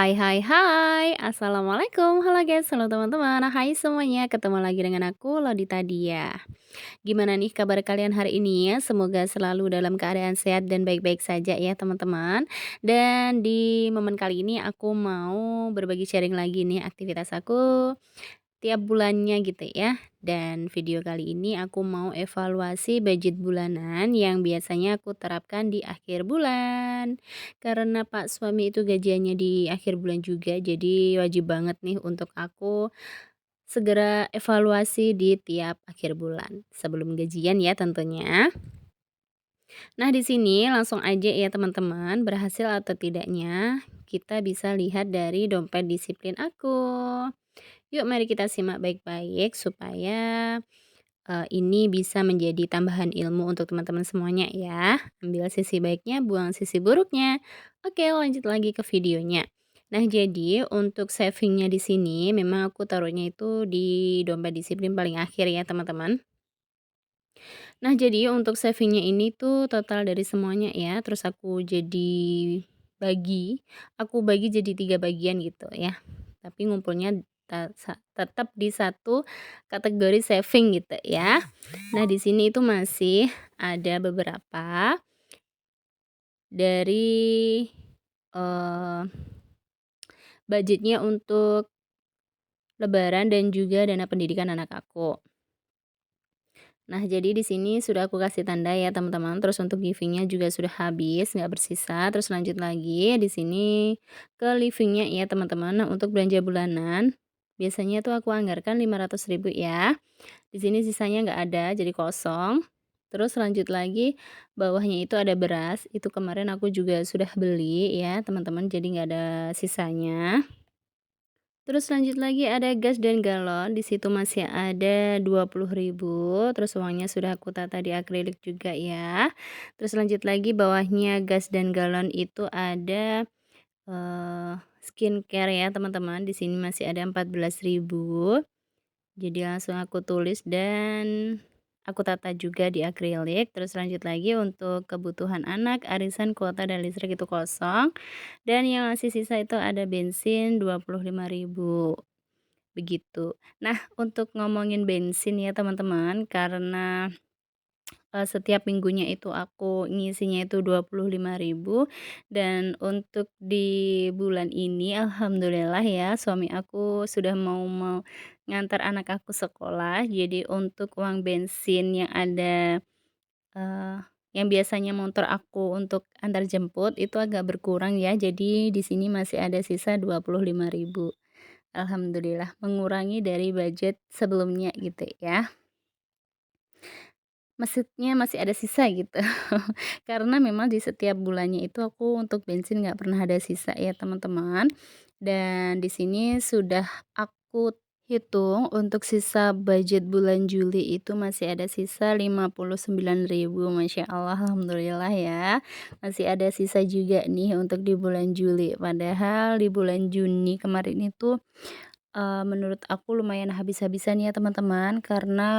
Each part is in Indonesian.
Hai hai hai, assalamualaikum, halo guys, halo teman-teman, hai semuanya, ketemu lagi dengan aku Lodita Dia. Gimana nih kabar kalian hari ini ya? Semoga selalu dalam keadaan sehat dan baik-baik saja ya teman-teman. Dan di momen kali ini aku mau berbagi sharing lagi nih aktivitas aku tiap bulannya gitu ya. Dan video kali ini aku mau evaluasi budget bulanan yang biasanya aku terapkan di akhir bulan. Karena Pak suami itu gajiannya di akhir bulan juga, jadi wajib banget nih untuk aku segera evaluasi di tiap akhir bulan. Sebelum gajian ya tentunya. Nah di sini langsung aja ya teman-teman, berhasil atau tidaknya kita bisa lihat dari dompet disiplin aku. Yuk mari kita simak baik-baik supaya, ini bisa menjadi tambahan ilmu untuk teman-teman semuanya ya. Ambil sisi baiknya, buang sisi buruknya. Oke lanjut lagi ke videonya. Nah jadi untuk savingnya di sini memang aku taruhnya itu di dompet disiplin paling akhir ya teman-teman. Nah jadi untuk savingnya ini tuh total dari semuanya ya, terus aku bagi jadi 3 bagian gitu ya. Tapi ngumpulnya tetap di satu kategori saving gitu ya. Nah di sini itu masih ada beberapa dari, eee, budgetnya untuk lebaran dan juga dana pendidikan anak aku. Nah, jadi di sini sudah aku kasih tanda ya teman-teman, terus untuk givingnya juga sudah habis, nggak bersisa. Terus lanjut lagi di sini ke livingnya ya teman-teman. Nah, untuk belanja bulanan, biasanya tuh aku anggarkan 500.000 ya. Di sini sisanya nggak ada, jadi kosong. Terus lanjut lagi, bawahnya itu ada beras, itu kemarin aku juga sudah beli ya teman-teman, jadi nggak ada sisanya. Terus lanjut lagi ada gas dan galon, di situ masih ada 20.000. Terus uangnya sudah aku tata di akrilik juga ya. Terus lanjut lagi bawahnya gas dan galon itu ada, skincare ya teman-teman, di sini masih ada 14.000. Jadi langsung aku tulis dan aku tata juga di akrilik. Terus lanjut lagi untuk kebutuhan anak, arisan, kuota, dan listrik itu kosong. Dan yang masih sisa itu ada bensin 25.000 begitu. Nah, untuk ngomongin bensin ya teman-teman, karena setiap minggunya itu aku ngisinya itu 25.000 dan untuk di bulan ini alhamdulillah ya suami aku sudah mau ngantar anak aku sekolah. Jadi untuk uang bensin yang ada, eee, yang biasanya motor aku untuk antar jemput itu agak berkurang ya. Jadi di sini masih ada sisa 25.000. Alhamdulillah mengurangi dari budget sebelumnya gitu ya. Maksudnya masih ada sisa gitu. Karena memang di setiap bulannya itu aku untuk bensin nggak pernah ada sisa ya teman-teman. Dan di sini sudah aku hitung untuk sisa budget bulan Juli itu masih ada sisa 59.000. Masya Allah, alhamdulillah ya. Masih ada sisa juga nih untuk di bulan Juli. Padahal di bulan Juni kemarin itu menurut aku lumayan habis-habisan ya teman-teman, karena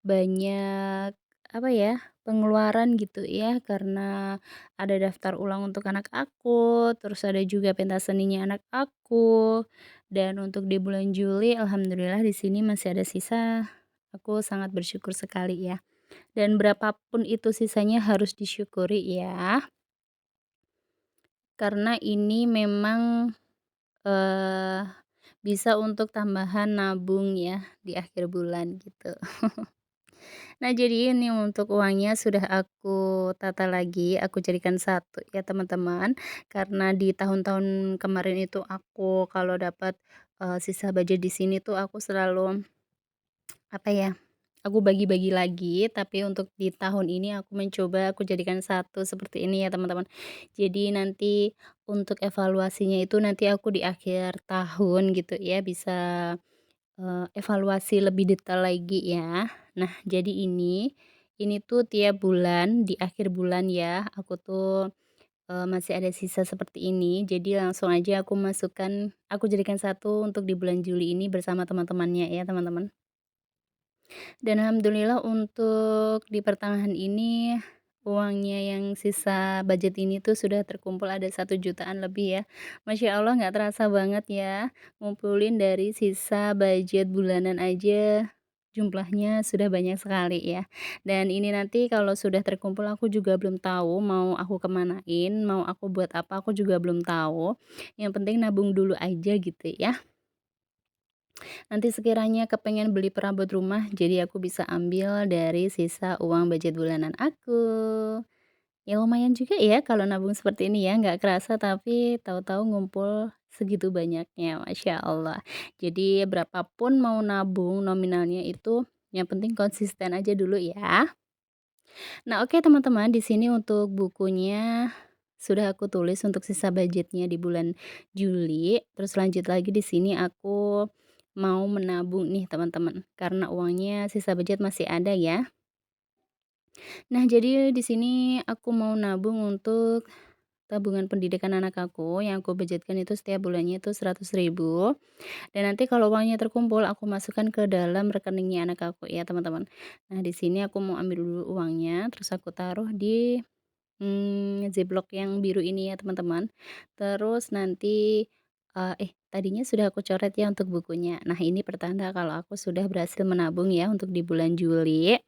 banyak, apa ya, pengeluaran gitu ya, karena ada daftar ulang untuk anak aku, terus ada juga pentas seninya anak aku, dan untuk di bulan Juli alhamdulillah di sini masih ada sisa, aku sangat bersyukur sekali ya. Dan berapapun itu sisanya harus disyukuri ya, karena ini memang, eee bisa untuk tambahan nabung ya di akhir bulan gitu. Nah jadi ini untuk uangnya sudah aku tata lagi, aku jadikan satu ya teman-teman. Karena di tahun-tahun kemarin itu aku kalau dapat, sisa budget di sini tuh aku selalu, apa ya, aku bagi-bagi lagi, tapi untuk di tahun ini aku mencoba aku jadikan satu seperti ini ya teman-teman. Jadi nanti untuk evaluasinya itu nanti aku di akhir tahun gitu ya bisa evaluasi lebih detail lagi ya. Nah, jadi ini tuh tiap bulan, di akhir bulan ya, aku tuh, masih ada sisa seperti ini. Jadi langsung aja aku jadikan satu untuk di bulan Juli ini bersama teman-temannya ya, teman-teman. Dan alhamdulillah untuk di pertengahan ini uangnya yang sisa budget ini tuh sudah terkumpul ada 1 jutaan lebih ya. Masya Allah nggak terasa banget ya, ngumpulin dari sisa budget bulanan aja jumlahnya sudah banyak sekali ya. Dan ini nanti kalau sudah terkumpul aku juga belum tahu mau aku kemanain, mau aku buat apa aku juga belum tahu. Yang penting nabung dulu aja gitu ya. Nanti sekiranya kepengen beli perabot rumah, jadi aku bisa ambil dari sisa uang budget bulanan aku. Ya lumayan juga ya kalau nabung seperti ini ya, nggak kerasa tapi tahu-tahu ngumpul segitu banyaknya, Masya Allah. Jadi berapapun mau nabung nominalnya itu, yang penting konsisten aja dulu ya. Nah oke teman-teman, di sini untuk bukunya sudah aku tulis untuk sisa budgetnya di bulan Juli, terus lanjut lagi di sini aku mau menabung nih teman-teman, karena uangnya sisa budget masih ada ya. Nah, jadi di sini aku mau nabung untuk tabungan pendidikan anak aku yang aku budgetkan itu setiap bulannya itu 100.000 dan nanti kalau uangnya terkumpul aku masukkan ke dalam rekeningnya anak aku ya, teman-teman. Nah, di sini aku mau ambil dulu uangnya terus aku taruh di Ziplock yang biru ini ya, teman-teman. Terus nanti tadinya sudah aku coret ya untuk bukunya. Nah, ini pertanda kalau aku sudah berhasil menabung ya untuk di bulan Juli.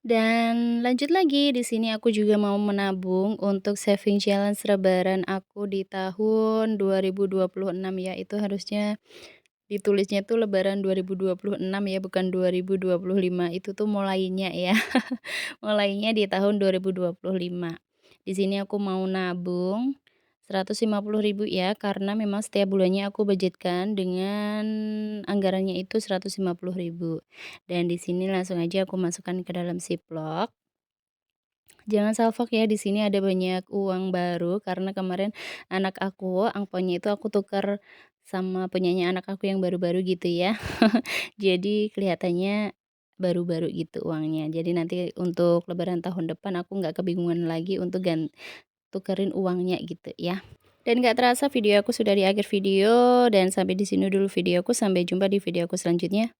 Dan lanjut lagi, di sini aku juga mau menabung untuk saving challenge lebaran aku di tahun 2026 ya. Itu harusnya ditulisnya tuh lebaran 2026 ya, bukan 2025. Itu tuh mulainya ya. Mulainya di tahun 2025. Di sini aku mau nabung 150.000 ya, karena memang setiap bulannya aku budgetkan dengan anggarannya itu 150.000. Dan di sini langsung aja aku masukkan ke dalam Ziplock. Jangan salfok ya, di sini ada banyak uang baru karena kemarin anak aku, angpaonya itu aku tukar sama punyanya anak aku yang baru-baru gitu ya. Jadi kelihatannya baru-baru gitu uangnya. Jadi nanti untuk lebaran tahun depan aku nggak kebingungan lagi untuk tukerin uangnya gitu ya. Dan nggak terasa video aku sudah di akhir video dan sampai di sini dulu videoku, sampai jumpa di video aku selanjutnya.